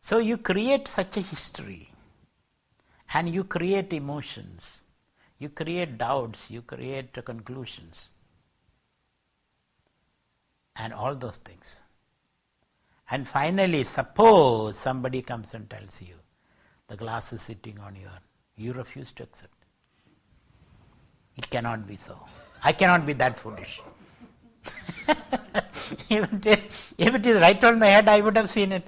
So you create such a history, and you create emotions, you create doubts, you create conclusions, and all those things. And finally, suppose somebody comes and tells you, the glass is sitting on you refuse to accept. It cannot be so. I cannot be that foolish. If it is right on my head, I would have seen it.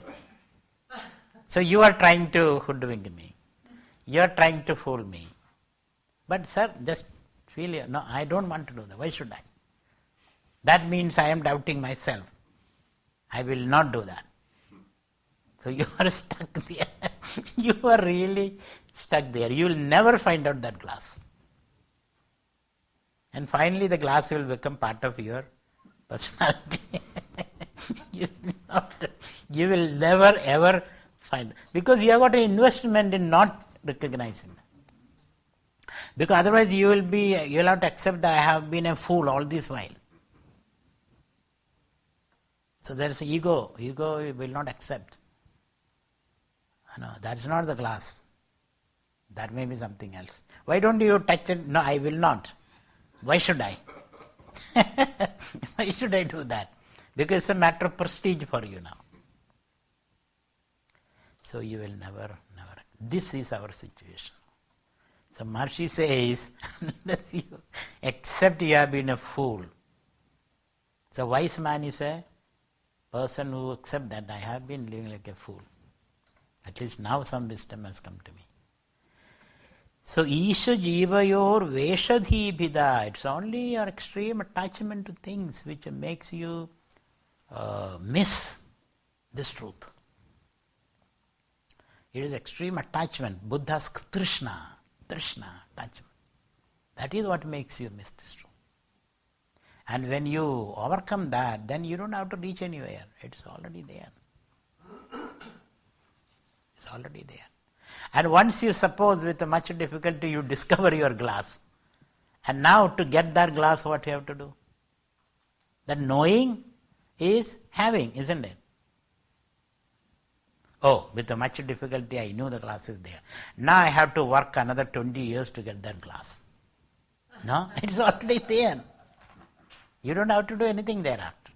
So you are trying to hoodwink me. You are trying to fool me. But sir, just feel it. No, I don't want to do that. Why should I? That means I am doubting myself. I will not do that. So you are stuck there. You are really stuck there. You will never find out that glass. And finally the glass will become part of your personality. You will never ever find. Because you have got an investment in not recognizing that. Because otherwise you will have to accept that I have been a fool all this while. So there is ego. Ego will not accept. No, that is not the glass. That may be something else. Why don't you touch it? No, I will not. Why should I? Why should I do that? Because it's a matter of prestige for you now. So you will never. This is our situation. So Maharshi says, unless you accept you have been a fool. So wise man is a person who accepts that I have been living like a fool. At least now some wisdom has come to me. So Isha Jivayor Veshadhi Bhida. It's only your extreme attachment to things which makes you miss this truth. It is extreme attachment. Buddha's Trishna attachment. That is what makes you miss this truth. And when you overcome that, then you don't have to reach anywhere. It's already there. It's already there. And once you suppose with much difficulty you discover your glass. And now to get that glass, what you have to do? That knowing is having, isn't it? Oh, with much difficulty I knew the glass is there. Now I have to work another 20 years to get that glass. No, it's already there. You don't have to do anything thereafter.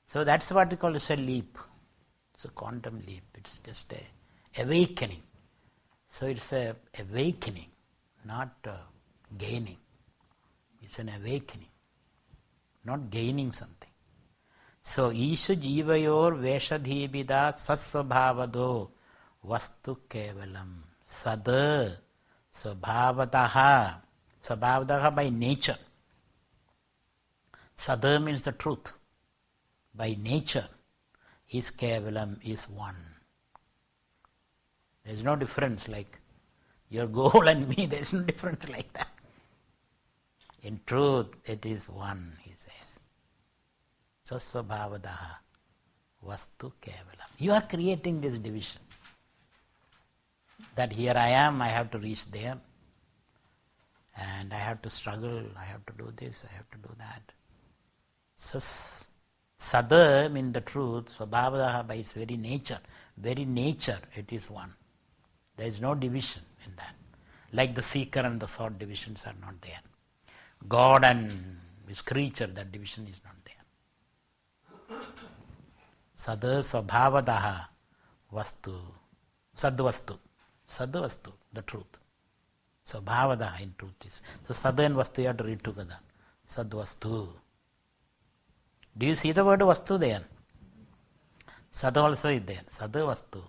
So that's what we call as a leap. It's a quantum leap. It's just a awakening. So it's a awakening, not gaining. It's an awakening, not gaining something. So Isha Jivayor Veshadhibida Sassvabhavado Vastu Kevalam Sada Svabhavataha. Svabhavataha by nature. Sada means the truth. By nature, is Kevalam, is one. There is no difference like your goal and me, there is no difference like that. In truth, it is one, he says. Sasvabhavadaha Vastu Kevalam. You are creating this division. That here I am, I have to reach there. And I have to struggle, I have to do this, I have to do that. Sada means the truth, Svabhavadaha by its very nature, it is one. There is no division in that. Like the seeker and the sought divisions are not there. God and his creature, that division is not there. Sada Svabhavadaha Vastu, Sadvastu, the truth. Svabhavadaha in truth is. So Sada and Vastu you have to read together. Sadvastu. Do you see the word Vastu there? Sad also is there. Sadvastu.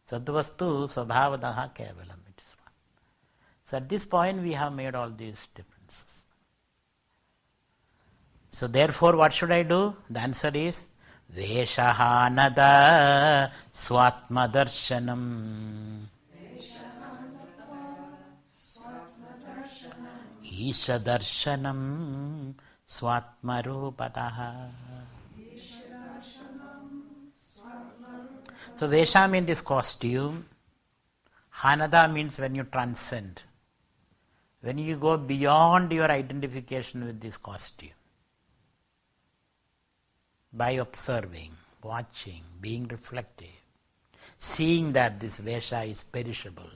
Sadvastu Svabhavadaha Kevalam. It is one. So at this point we have made all these differences. So therefore what should I do? The answer is Veshahanada Swatma Darshanam. Isha Darshanam Swatmarupataha. So Vesha means this costume. Hanada means when you transcend. When you go beyond your identification with this costume. By observing, watching, being reflective, seeing that this Vesha is perishable,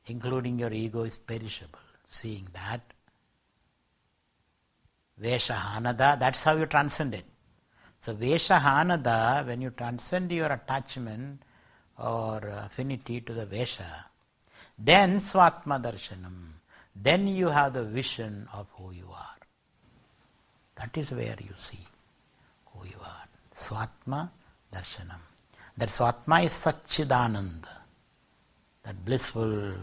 including your ego is perishable, seeing that. Veshahanada, that's how you transcend it. So Veshahanada, when you transcend your attachment or affinity to the Vesha, then Swatma Darshanam, then you have the vision of who you are. That is where you see who you are. Swatma Darshanam. That Swatma is Satchidananda, that blissful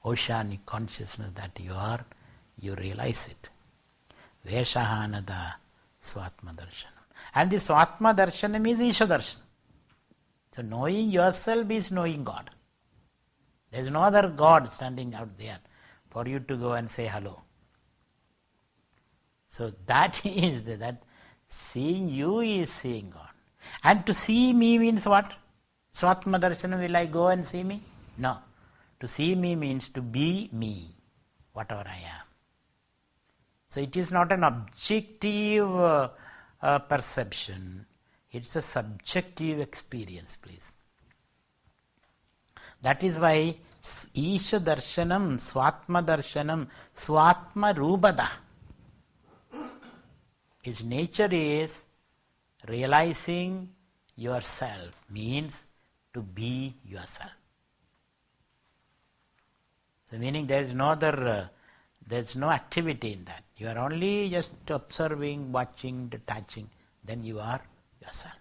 oceanic consciousness that you are, you realize it. Veshahanada Swatma Darshanam. And this Swatma Darshanam is Isha Darshanam. So knowing yourself is knowing God. There is no other God standing out there for you to go and say hello. So that is that seeing you is seeing God. And to see me means what? Swatma Darshanam, will I go and see me? No. To see me means to be me, whatever I am. So it is not an objective perception. It's a subjective experience, please. That is why Isha Darshanam, Swatma Darshanam, Swatma Rubada. Its nature is realizing yourself, means to be yourself. So meaning there is no other, there is no activity in that. You are only just observing, watching, detaching, then you are yourself.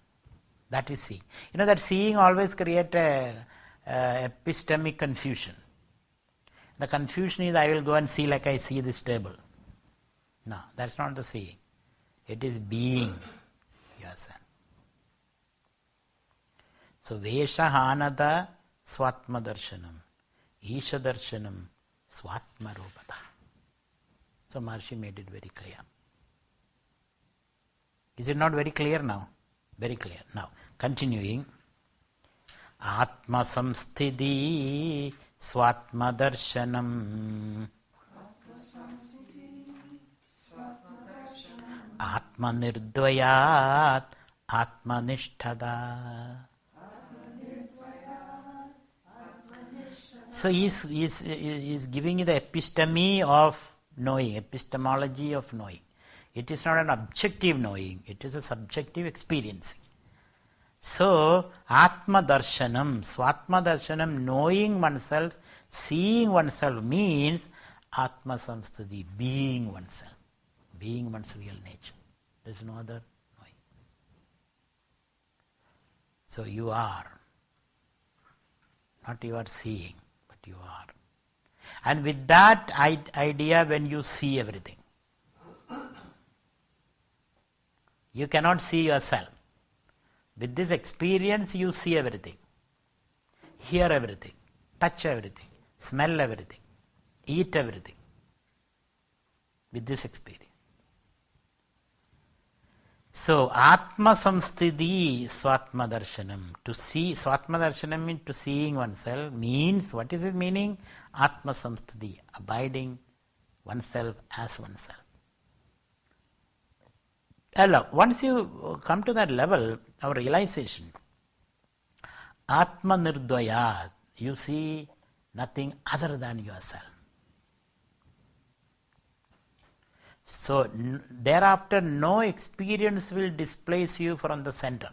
That is seeing. You know that seeing always creates a epistemic confusion. The confusion is I will go and see like I see this table. No, that's not the seeing. It is being yourself. So Veshahanada Swatma Darshanam, Isha Darshanam, Swatma Rupata. So Maharshi made it very clear. Is it not very clear now? Very clear. Now, continuing. Atma Samsthiti Swatma Darshanam. Atma Nirdvayat Atma Nishthada. So he is giving you the episteme of knowing, epistemology of knowing. It is not an objective knowing, it is a subjective experiencing. So, Atma Darshanam, Swatma Darshanam, knowing oneself, seeing oneself means Atma Samsthiti, being oneself, being one's real nature. There is no other knowing. So you are, not you are seeing, but you are. And with that idea, when you see everything, you cannot see yourself. With this experience, you see everything, hear everything, touch everything, smell everything, eat everything. With this experience. So, Atma Samsthiti Swatma Darshanam. To see, Swatma Darshanam means to seeing oneself, means, what is its meaning? Atma Samsthiti, abiding oneself as oneself. Once you come to that level of realization, Atma Nirdvayat, you see nothing other than yourself. So, thereafter no experience will displace you from the center.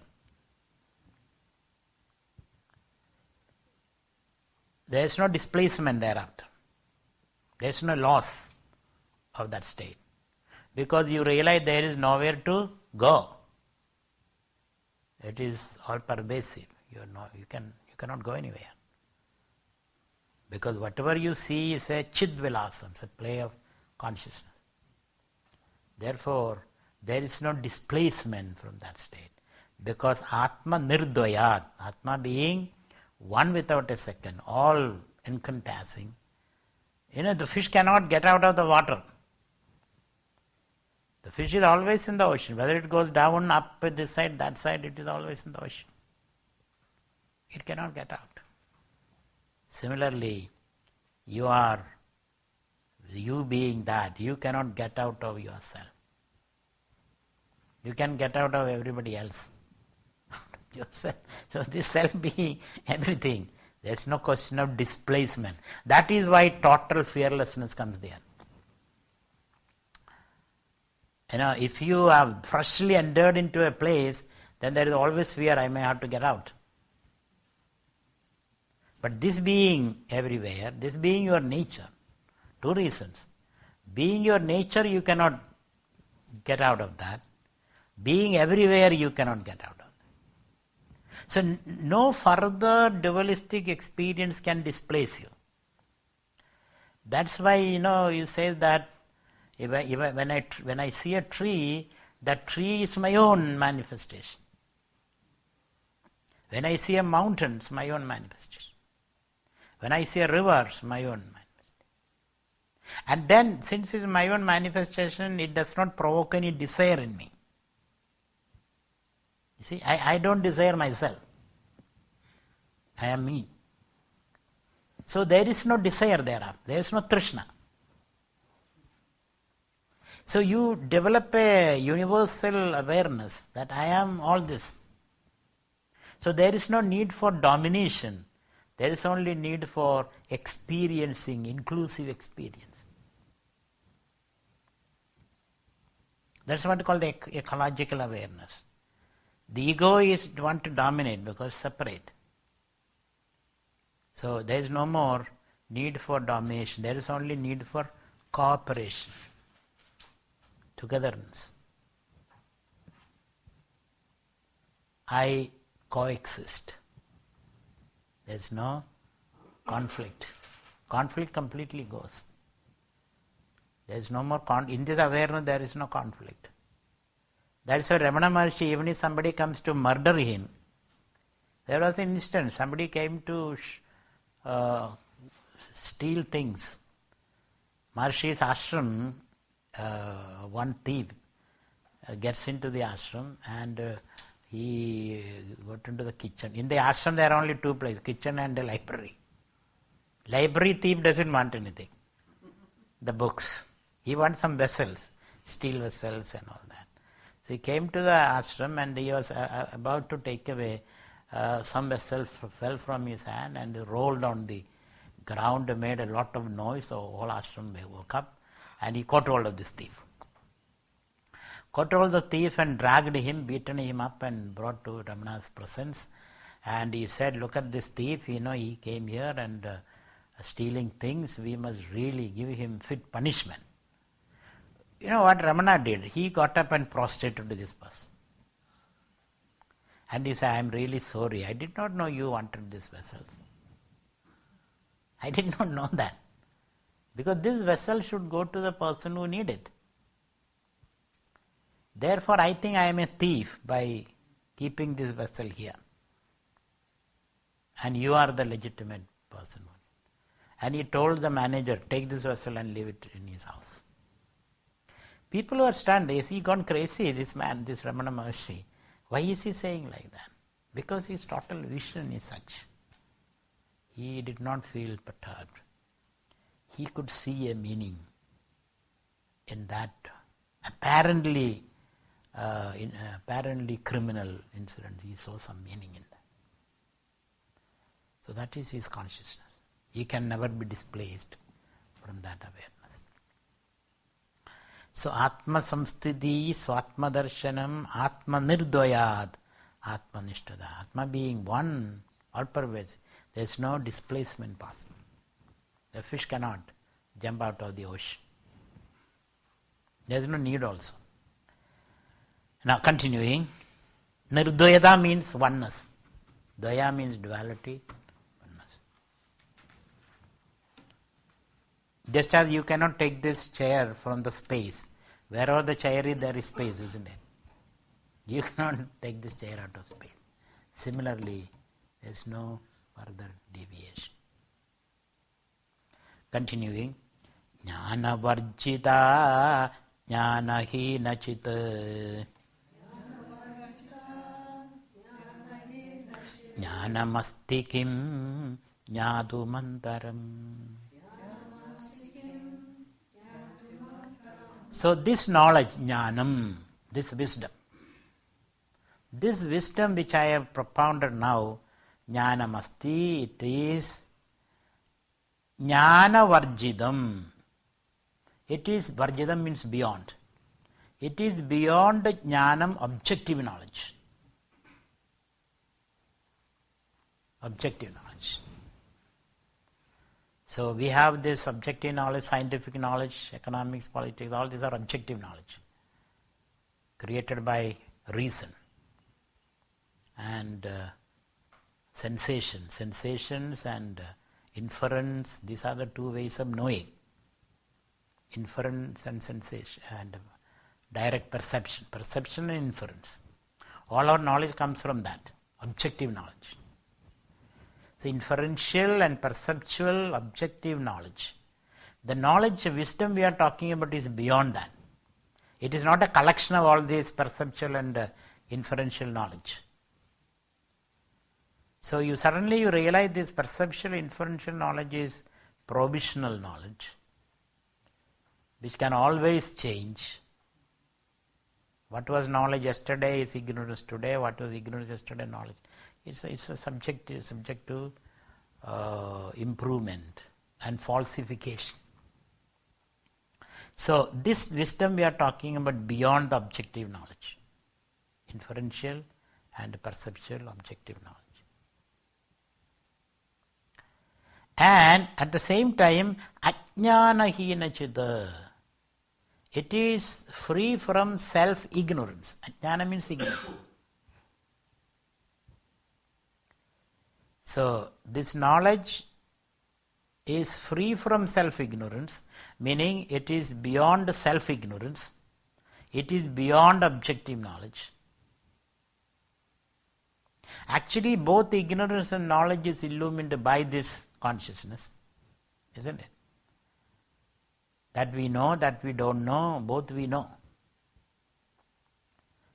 There is no displacement thereafter. There is no loss of that state. Because you realize there is nowhere to go. It is all pervasive. You cannot go anywhere. Because whatever you see is a chidvilasam, it's a play of consciousness. Therefore, there is no displacement from that state. Because Atma Nirdvayat, Atma being one without a second, all encompassing. The fish cannot get out of the water. The fish is always in the ocean. Whether it goes down, up, this side, that side, it is always in the ocean. It cannot get out. Similarly, you being that, you cannot get out of yourself. You can get out of everybody else. Yourself. So this self being everything. There's no question of displacement. That is why total fearlessness comes there. If you are freshly entered into a place, then there is always fear, I may have to get out. But this being everywhere, this being your nature, two reasons. Being your nature, you cannot get out of that. Being everywhere, you cannot get out of that. So no further dualistic experience can displace you. That's why, you say that when I see a tree, that tree is my own manifestation. When I see a mountain, it's my own manifestation. When I see a river, it's my own manifestation. And then, since it's my own manifestation, it does not provoke any desire in me. You see, I don't desire myself. I am me. So there is no desire thereof. There is no trishna. So you develop a universal awareness that I am all this. So there is no need for domination. There is only need for experiencing, inclusive experience. That's what we call the ecological awareness. The ego is want to dominate because separate. So there is no more need for domination. There is only need for cooperation, togetherness. I coexist. There is no conflict. Conflict completely goes. There is no more in this awareness there is no conflict. That is why Ramana Maharshi, even if somebody comes to murder him, there was an instance, somebody came to steal things. Maharshi's ashram, one thief gets into the ashram and he got into the kitchen. In the ashram there are only two places, kitchen and the library. Library thief doesn't want anything. The books. He wants some vessels, steel vessels and all that. So he came to the ashram and he was about to take away. Some vessel fell from his hand and rolled on the ground, made a lot of noise. So whole ashram woke up and he caught hold of this thief. Caught hold of the thief and dragged him, beaten him up and brought to Ramana's presence. And he said, look at this thief, he came here and stealing things, we must really give him fit punishment. You know what Ramana did? He got up and prostrated to this person. And he said, I am really sorry. I did not know you wanted these vessels. I did not know that. Because this vessel should go to the person who needs it. Therefore, I think I am a thief by keeping this vessel here. And you are the legitimate person. And he told the manager, take this vessel and leave it in his house. People were stunned. Is he gone crazy, this man, this Ramana Maharshi? Why is he saying like that? Because his total vision is such. He did not feel perturbed. He could see a meaning in that apparently criminal incident. He saw some meaning in that. So that is his consciousness. He can never be displaced from that awareness. So Atma Samsthiti, Swatma Darshanam, Atma Nirdvayad, Atma Nishtada. Atma being one, all pervasive. There is no displacement possible. The fish cannot jump out of the ocean. There is no need also. Now continuing, Nirdvayada means oneness. Dvaya means duality, oneness. Just as you cannot take this chair from the space. Wherever the chair is, there is space, isn't it? You cannot take this chair out of space. Similarly, there is no further deviation. Continuing, Jnana Varjita Jnana Hina Chita Jnanamasti Kim Jnadumantaram. So this knowledge, jnanam, this wisdom, This wisdom which I have propounded now, jnanam asti, it is jnana varjidam. It is, varjidam means beyond. It is beyond jnanam, objective knowledge. Objective knowledge. So we have this objective knowledge, scientific knowledge, economics, politics, all these are objective knowledge created by reason and sensations and inference. These are the two ways of knowing. Inference and sensation and direct perception. Perception and inference. All our knowledge comes from that, objective knowledge. So inferential and perceptual objective knowledge. The knowledge, wisdom we are talking about is beyond that. It is not a collection of all these perceptual and inferential knowledge. So you suddenly realize this perceptual inferential knowledge is provisional knowledge, which can always change. What was knowledge yesterday is ignorance today. What was ignorance yesterday, knowledge. It's a subject to improvement and falsification. So this wisdom we are talking about beyond the objective knowledge, inferential and perceptual objective knowledge. And at the same time, ajnana hina chida. It is free from self-ignorance. Ajnana means ignorance. So this knowledge is free from self-ignorance, meaning it is beyond self-ignorance. It is beyond objective knowledge. Actually, both ignorance and knowledge is illumined by this consciousness, isn't it? That we know, that we don't know, both we know.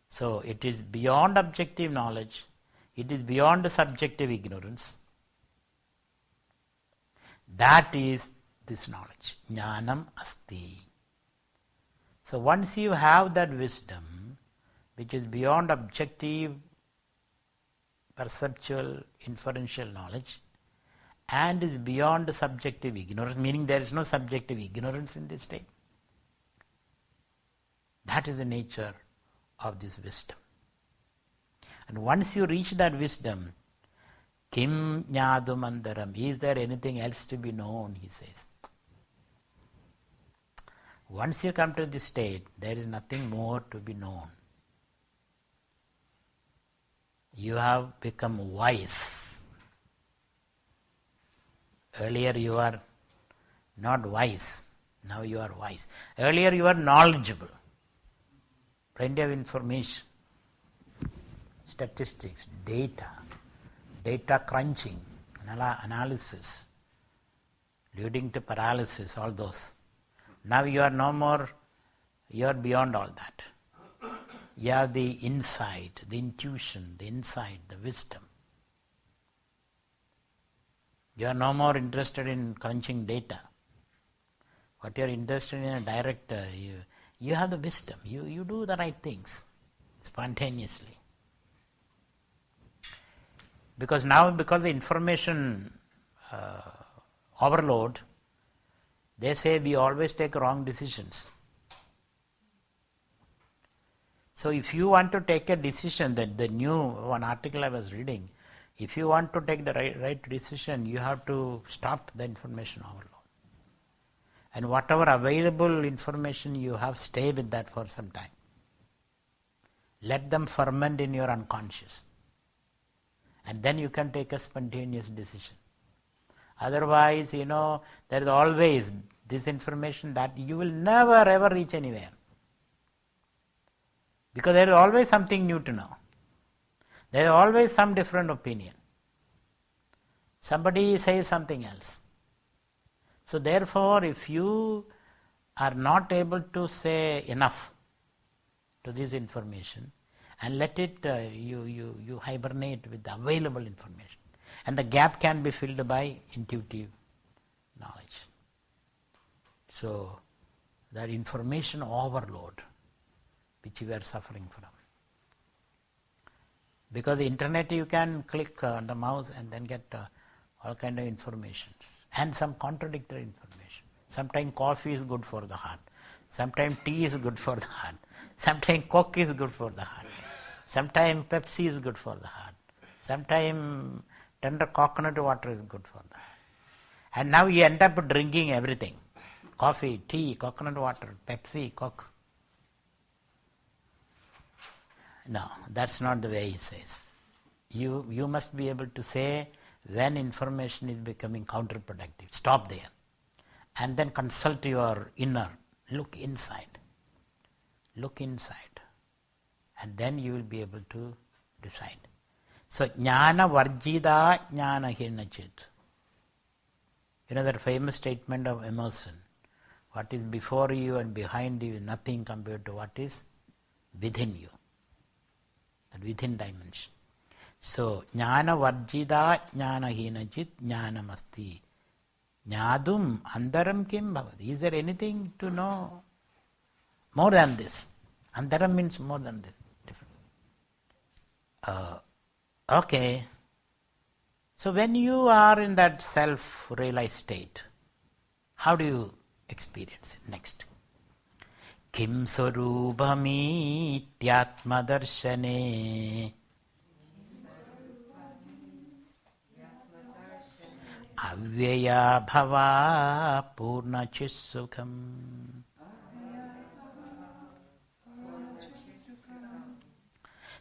So it is beyond objective knowledge. It is beyond subjective ignorance. That is this knowledge. Jnanam asti. So once you have that wisdom, which is beyond objective, perceptual, inferential knowledge, and is beyond subjective ignorance, meaning there is no subjective ignorance in this state. That is the nature of this wisdom. And once you reach that wisdom, kim jnadum andaram, is there anything else to be known, he says. Once you come to this state, there is nothing more to be known. You have become wise. Earlier you were not wise, now you are wise. Earlier you were knowledgeable, plenty of information, statistics, data crunching, analysis, leading to paralysis, all those. Now you are no more, you are beyond all that. You have the insight, the intuition, the insight, the wisdom. You are no more interested in crunching data. What you are interested in a direct, you have the wisdom. You do the right things spontaneously. Because now, because the information overload, they say we always take wrong decisions. So if you want to take a decision, the new one article I was reading, if you want to take the right decision, you have to stop the information overload. And whatever available information you have, stay with that for some time. Let them ferment in your unconscious. And then you can take a spontaneous decision. Otherwise, there is always this information that you will never ever reach anywhere. Because there is always something new to know. There is always some different opinion. Somebody says something else. So therefore, if you are not able to say enough to this information and let it, you hibernate with the available information. And the gap can be filled by intuitive knowledge. So that information overload which we are suffering from. Because the internet you can click on the mouse and then get all kind of information and some contradictory information. Sometimes coffee is good for the heart. Sometimes tea is good for the heart. Sometimes Coke is good for the heart. Sometimes Pepsi is good for the heart. Sometimes tender coconut water is good for the heart. And now you end up drinking everything. Coffee, tea, coconut water, Pepsi, Coke. No, that's not the way he says. You must be able to say when information is becoming counterproductive. Stop there. And then consult your inner. Look inside. Look inside. And then you will be able to decide. So, jnana varjida jnana hinachit. You know that famous statement of Emerson. What is before you and behind you is nothing compared to what is within you. That within dimension. So, jnana varjida jnana hinachit jnanam asti. Jnadum andaram kim bhavati. Is there anything to know more than this? Andaram means more than this. Okay. So when you are in that self-realized state, how do you experience it? Next. Kim sarubhami tyatma darshane avyaya bhava purna chisukham.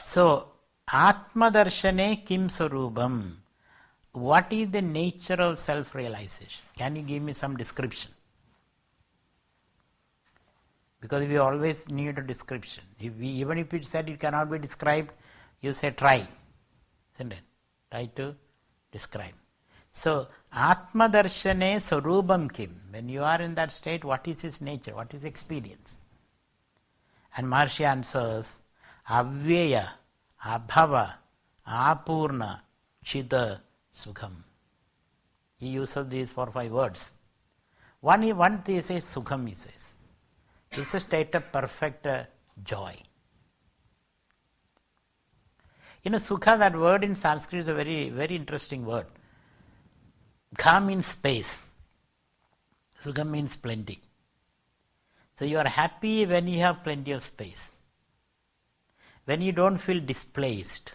So, Atma Darshane Kim Sarubham. What is the nature of self-realization? Can you give me some description? Because we always need a description. Even if it said it cannot be described, you say try. Isn't it? Try to describe. So, Atma Darshane Sarubham Kim. When you are in that state, what is his nature? What is experience? And Maharshi answers, Avyaya, Abhava, Apurna, Chida, Sukham. He uses these 4-5 words. One he says Sukham, he says. It's a state of perfect joy. You know, Sukha, that word in Sanskrit is a very, very interesting word. Kha means space. Sukha means plenty. So you are happy when you have plenty of space. When you don't feel displaced,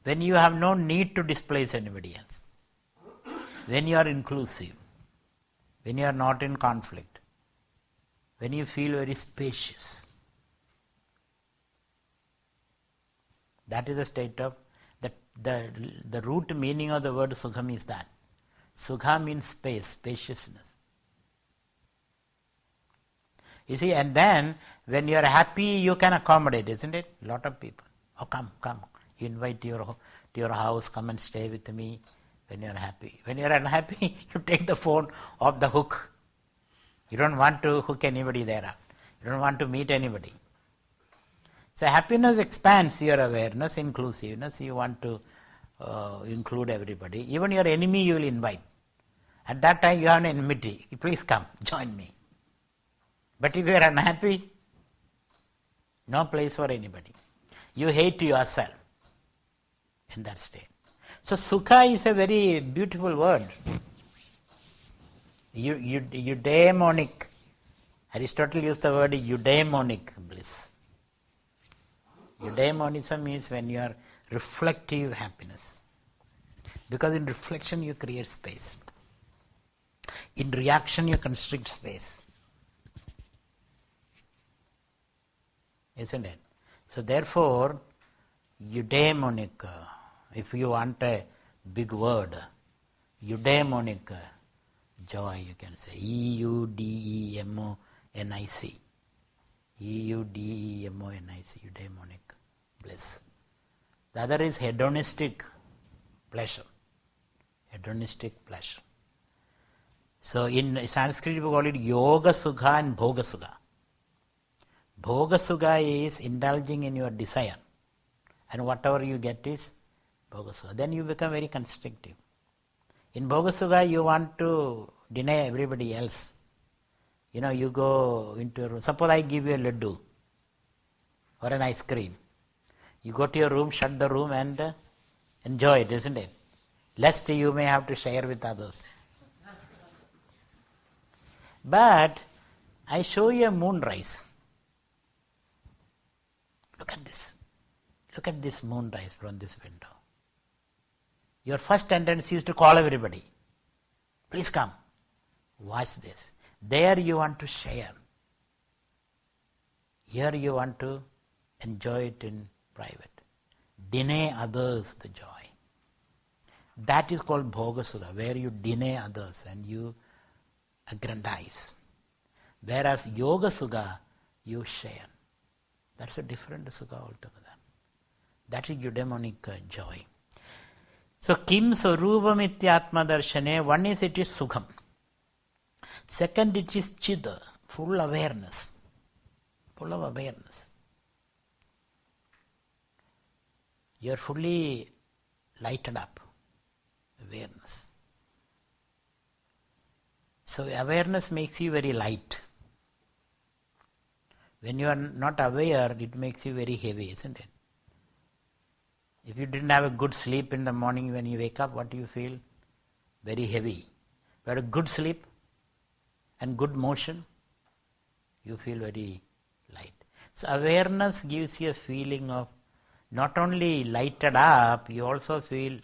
when you have no need to displace anybody else, when you are inclusive, when you are not in conflict, when you feel very spacious. That is the state of, the root meaning of the word Sukham is that. Sukha means space, spaciousness. You see, and then when you are happy, you can accommodate, isn't it? A lot of people. Oh, come. You invite to your house, come and stay with me when you are happy. When you are unhappy, you take the phone off the hook. You don't want to hook anybody there up. You don't want to meet anybody. So happiness expands your awareness, inclusiveness. You want to include everybody. Even your enemy you will invite. At that time you have an enmity. Please come, join me. But if you are unhappy, no place for anybody. You hate yourself in that state. So Sukha is a very beautiful word. Eudaimonic. Aristotle used the word eudaimonic bliss. Eudaimonism means when you are reflective happiness. Because in reflection you create space. In reaction you constrict space. Isn't it? So therefore, eudaimonic, if you want a big word, eudaimonic joy, you can say E-U-D-E-M-O-N-I-C. E-U-D-E-M-O-N-I-C, eudaimonic bliss. The other is hedonistic pleasure. Hedonistic pleasure. So in Sanskrit we call it Yoga Sukha and Bhoga Sukha. Bhoga Sukha is indulging in your desire. And whatever you get is Bhoga Sukha. Then you become very constrictive. In Bhoga Sukha you want to deny everybody else. You know, you go into a room. Suppose I give you a laddu or an ice cream. You go to your room, shut the room and enjoy it, isn't it? Lest you may have to share with others. But I show you a moonrise. Look at this. Look at this moonrise from this window. Your first tendency is to call everybody. Please come. Watch this. There you want to share. Here you want to enjoy it in private. Deny others the joy. That is called Bhoga Sukha, where you deny others and you aggrandize. Whereas Yoga Sukha, you share. That's a different Sukha altogether. That is eudaimonic joy. So, Kim Swarupam Ityatma Darshane, one is it is Sukham. Second, it is Chida, full awareness. Full of awareness. You are fully lighted up. Awareness. So awareness makes you very light. When you are not aware, it makes you very heavy, isn't it? If you didn't have a good sleep in the morning, when you wake up, what do you feel? Very heavy. If you had a good sleep and good motion, you feel very light. So awareness gives you a feeling of not only lighted up, you also feel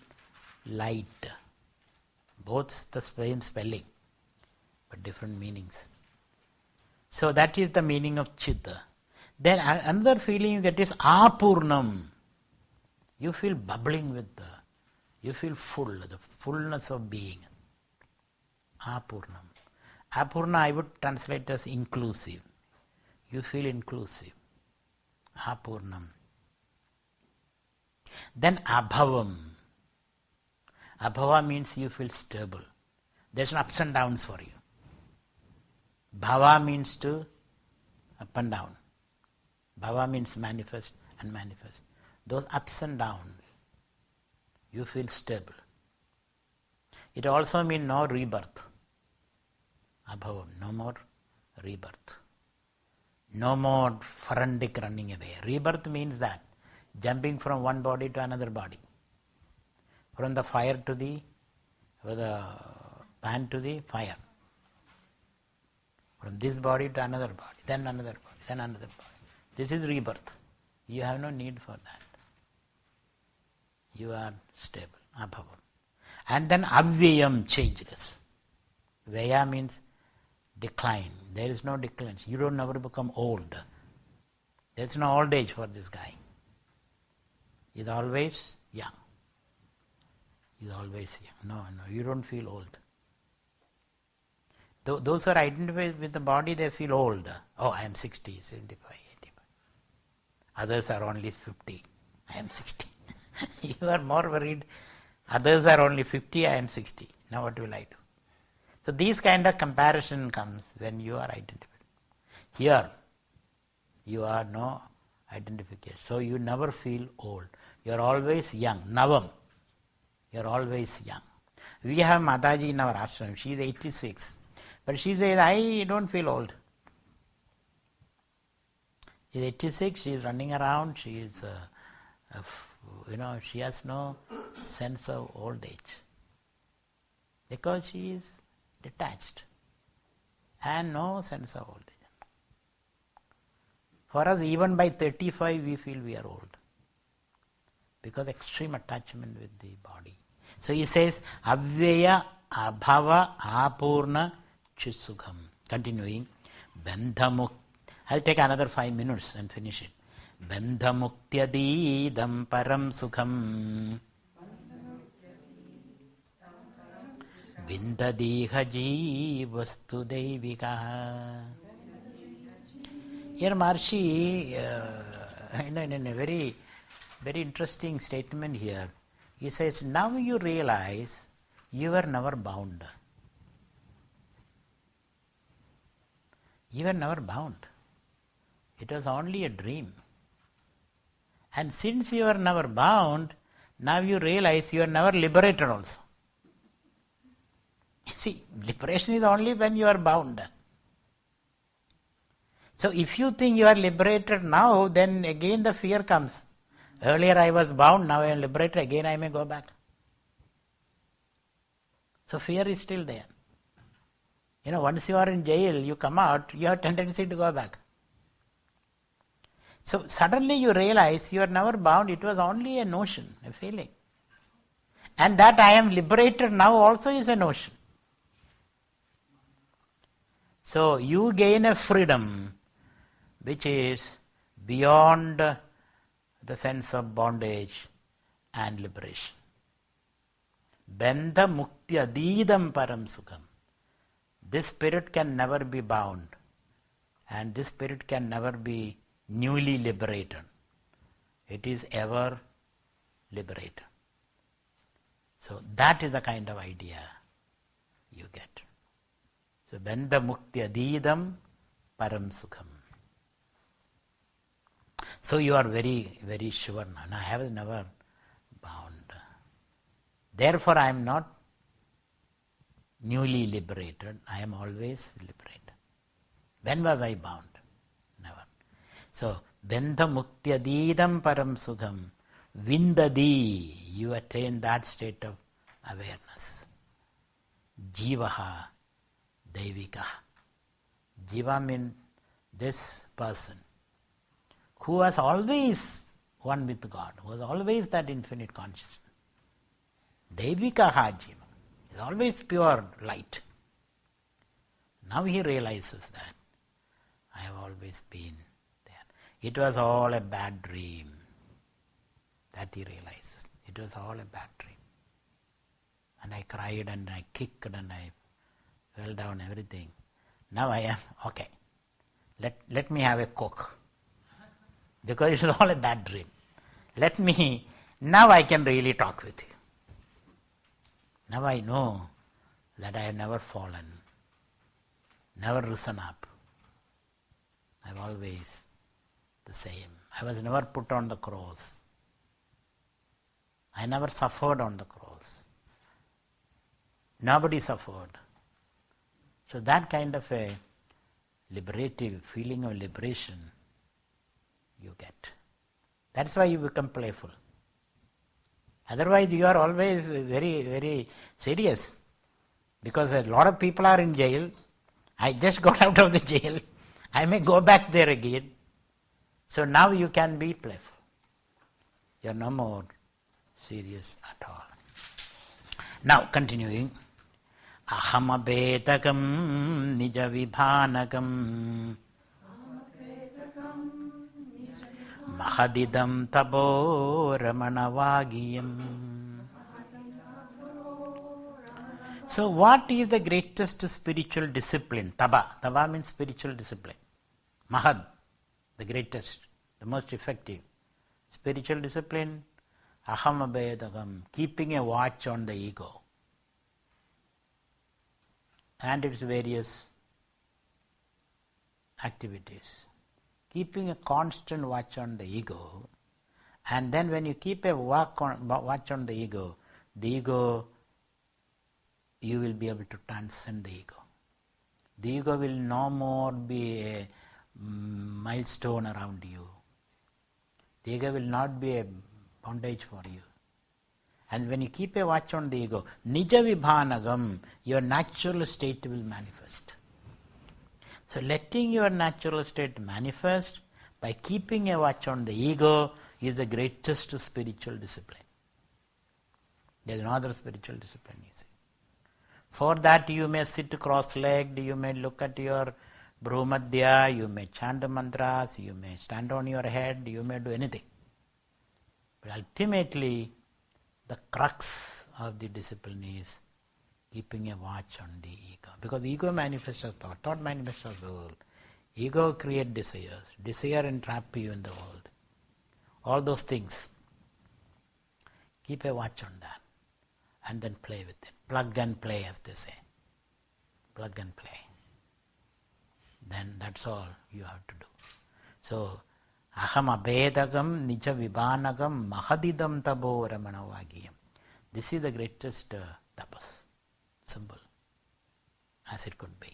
light. Both the same spelling, but different meanings. So that is the meaning of Chitta. Then another feeling you get is Apurnam. You feel bubbling with you feel full, the fullness of being. Apurnam. Apurna I would translate as inclusive. You feel inclusive. Apurnam. Then Abhavam. Abhava means you feel stable. There's no ups and downs for you. Bhava means to up and down. Bhava means manifest and manifest. Those ups and downs, you feel stable. It also means no rebirth. Abhavam, no more rebirth. No more frantic running away. Rebirth means that jumping from one body to another body. From the fire to the pan to the fire. From this body to another body, then another body, then another body. This is rebirth. You have no need for that. You are stable, abhavam. And then avyayam, changeless. Vaya means decline. There is no decline. You don't never become old. There is no old age for this guy. He is always young. He is always young. No, you don't feel old. Those who are identified with the body, they feel old. Oh, I am 60, 75, 85. Others are only 50. I am 60. You are more worried. Others are only 50, I am 60. Now what will I do? So these kind of comparison comes when you are identified. Here, you are no identification. So you never feel old. You are always young. Navam. You are always young. We have Mataji in our ashram. She is 86. But she says, I don't feel old. She is 86. She is running around. She is, she has no sense of old age. Because she is detached. And no sense of old age. For us, even by 35, we feel we are old. Because extreme attachment with the body. So he says, Avyaya, Abhava, Apurna, Chisukham. Continuing, Bandhamuk. I'll take another 5 minutes and finish it. Bandhamuktyadeedam param sukham. Vindadeha jeevastu devikaha. Here Maharshi, in a very, very interesting statement here, he says, now you realize you were never bound. You were never bound. It was only a dream. And since you are never bound, now you realize you are never liberated also. See, liberation is only when you are bound. So if you think you are liberated now, then again the fear comes. Earlier I was bound, now I am liberated, again I may go back. So fear is still there. Once you are in jail, you come out, you have tendency to go back. So suddenly you realize you are never bound, it was only a notion, a feeling. And that I am liberated now also is a notion. So you gain a freedom which is beyond the sense of bondage and liberation. Bandha mukti adidam param sukham. This spirit can never be bound, and this spirit can never be newly liberated. It is ever liberated. So that is the kind of idea you get. So bandha mukti adidam param sukham. So you are very, very sure now. I was never bound. Therefore I am not newly liberated. I am always liberated. When was I bound? Never. So bandha mukti adidam param sukham. Vindadi. You attain that state of awareness. Jivaha Devika. Jiva means this person who was always one with God, who was always that infinite consciousness. Devika Jiva is always pure light. Now he realizes that I have always been there. It was all a bad dream. That he realizes. It was all a bad dream. And I cried and I kicked and I fell down, everything. Now I am, okay, let me have a Coke. Because it is all a bad dream. Now I can really talk with you. Now I know that I have never fallen, never risen up. I am always the same. I was never put on the cross. I never suffered on the cross. Nobody suffered. So that kind of a liberative feeling of liberation you get. That's why you become playful. Otherwise you are always very, very serious. Because a lot of people are in jail. I just got out of the jail. I may go back there again. So now you can be playful. You are no more serious at all. Now continuing. Ahamabedakam nija vibhanakam mahadidam tabo ramanavagiyam. So what is the greatest spiritual discipline? Taba means spiritual discipline. Mahad, the greatest, the most effective. Spiritual discipline, ahamabedakam, keeping a watch on the ego and its various activities. Keeping a constant watch on the ego, and then when you keep a watch on the ego, you will be able to transcend the ego. The ego will no more be a milestone around you. The ego will not be a bondage for you. And when you keep a watch on the ego, nija vibhanagam, your natural state will manifest. So letting your natural state manifest by keeping a watch on the ego is the greatest spiritual discipline. There is no other spiritual discipline, you see. For that you may sit cross-legged, you may look at your Bhrumadhya, you may chant mantras, you may stand on your head, you may do anything. But ultimately, the crux of the discipline is keeping a watch on the ego. Because the ego manifests as thought, thought manifests as the world. Ego creates desires, desire entrap you in the world. All those things. Keep a watch on that and then play with it. Plug and play, as they say. Plug and play. Then that's all you have to do. So, aham abedagam nija vibhanagam mahadidam tabo ramanavagiyam. This is the greatest tapas, symbol, as it could be.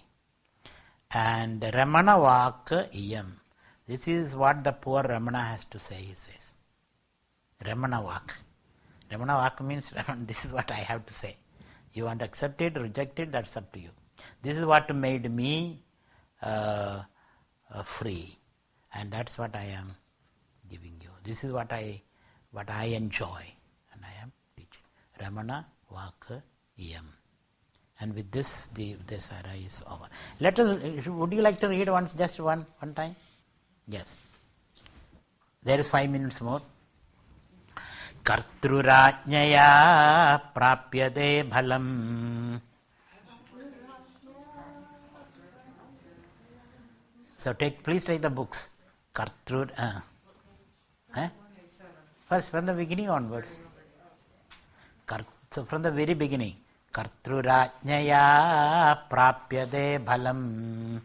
And Ramana vaka iyam. This is what the poor Ramana has to say, he says. Ramana Vak. Ramana Vak means, this is what I have to say. You want to accept it, reject it, that's up to you. This is what made me free, and that's what I am giving you. This is what I enjoy, and I am teaching. Ramana Vak Yam. And with this, the Upadesa Saram is over. Let us. Would you like to read once, just one time? Yes. There is 5 minutes more. Kartrurajñaya prapyate bhalam. So please take the books. Kartrur. First, from the beginning onwards. So from the very beginning. Kartrurajñaya prapyate bhalam.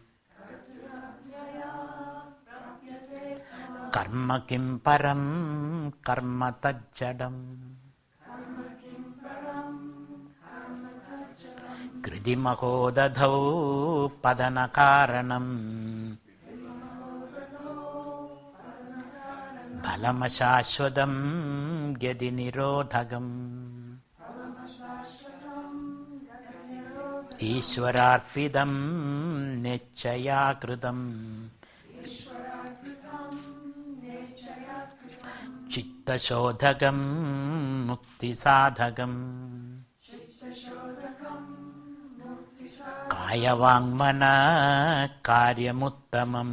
Karma kim param karma tajjadam. Kridimaho dadhau padana karanam. Bhalamashashwadam gyadi nirodhagam. Ishwararpidam nechaya krudam. Chitta shodhagam mukti sadhagam. Kaya vangmana karyamuttamam.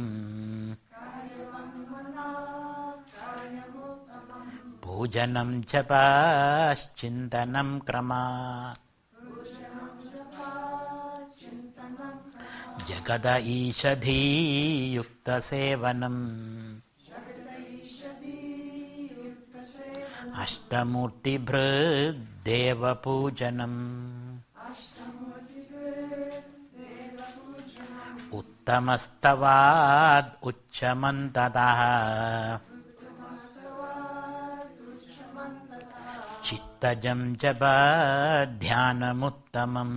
Pujanam japaschintanam krama. Jagada ishadhi yukta sevanam. Ashtamurti bhrad deva pujanam. Uttamastavad uchchamantadah. Chittajam jaba dhyanamuttamam.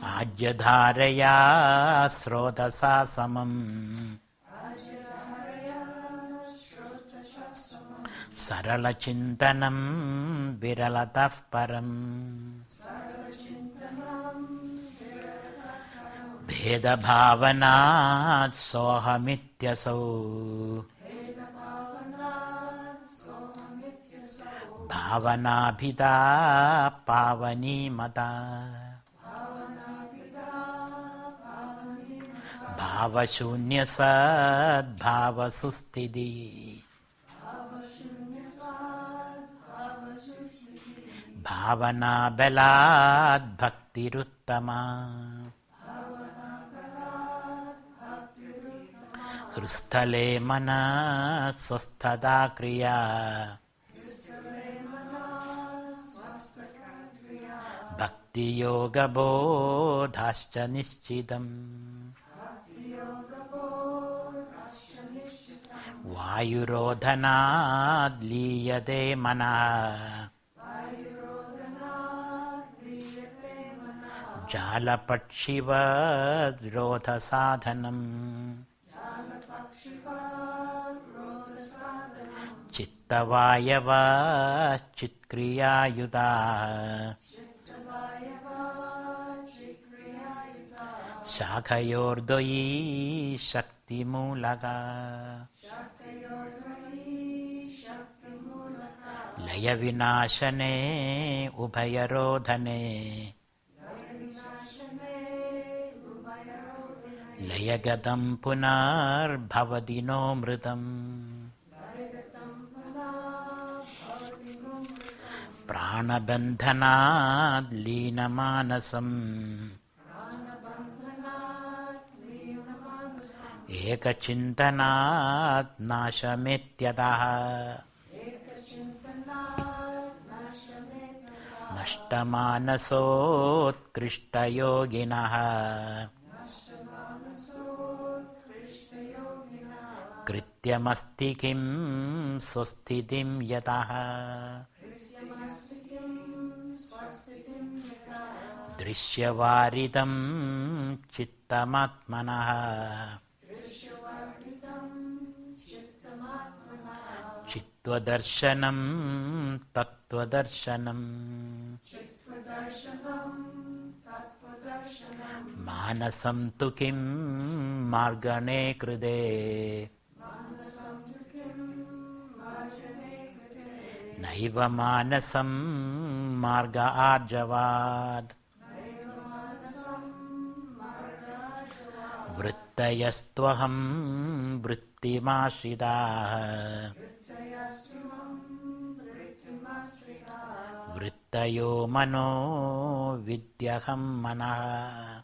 Ajyadharaya srodasa samam. Sarala chintanam viralataf param. Bheda bhavanat sohamityasau. Bhavanabhida pavani mata. Bhavashunya sad bhavasustidhi. Bhavana belad bhaktiruttama. Hrustale mana swasthada kriya. Bhakti yoga bodhascha nischidam. Vayurodhanad liyate manah. Jalapakshivad rodha sadhanam. Chittavayava chitkriya Shakhayordoyi shakti mulaka. Laya vinashane ubhayarodhane. Laya gatam punar bhavadino mritam. Pranabandhanad lina manasam. Ekachintanat nashametyadaha. Nashtamanasot krishta yoginaha. Krityamasti kim swasthitim yataha. Drishyavaridam chittamatmanaha. Chittvadarsanam Tattvadarsanam Manasam tu kim margane krude Naiva manasam marga arjavad Vrittayastvaham vrittimashridah Vrittayo mano vidyaham manah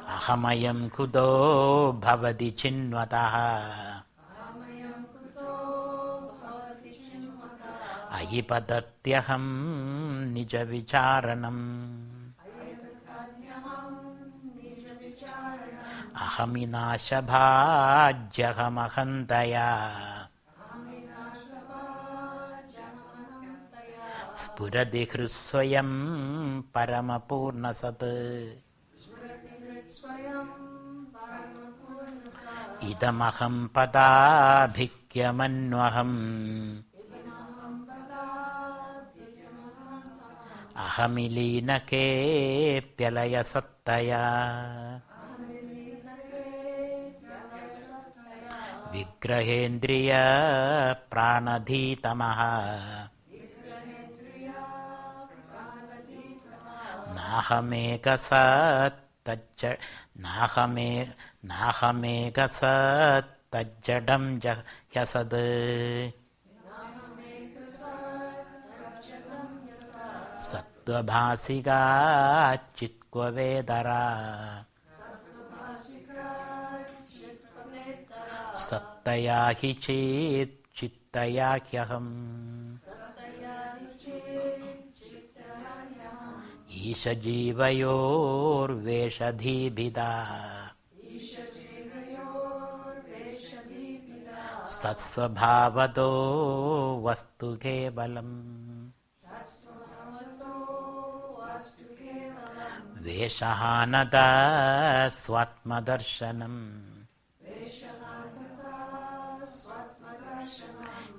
Ahamayam kudo bhavati chinvatah Ayipadatyaham nija vicharanam Ahaminashabhajyahamahantaya Spuradi hrisvayam paramapurnasat Idamaham padabhikyamannvaham Ahamilinake pyalaya sattaya Vigrahendriya pranadhitamaha Nahamekasat tajjadam jahyasad Sattvabhasiga chitkva vedara Sattayahi chit chittayahyaham Isha jivayor veshadhibhida Satsvabhavato vastu kevalam Veshahanata swatmadarshanam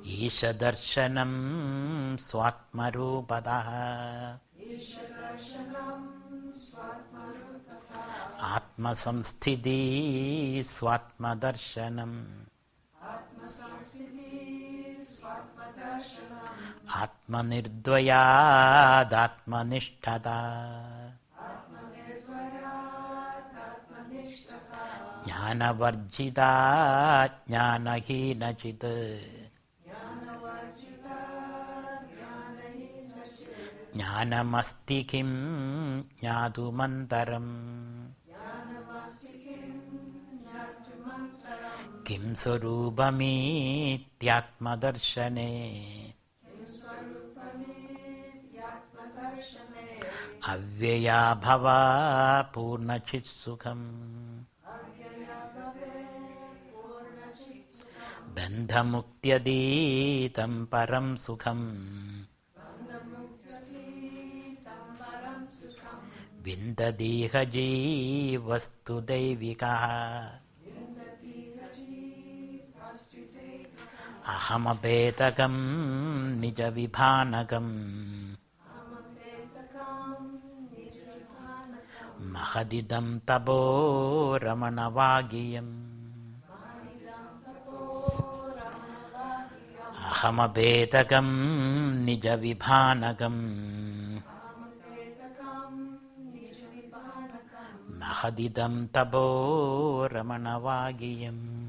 Isha darshanam swatmarupadah Atma samsthiti swatmadarshanam Atma nirdvayad atma nishtata Jnana varjita jnana hinachit Jnanamasti kim jnadumantaram Kim sarupamityatmadarshane Avyaya bhava purnachit sukham Bandhamuktyaditam param sukham Vindadiha jivastu deivikaha Ahamapetakam nija vibhanakam Mahadidam tabo Ramana vagiyam Ahamapetakam nija vibhanakam Mahadidam tabo Ramana vagiyam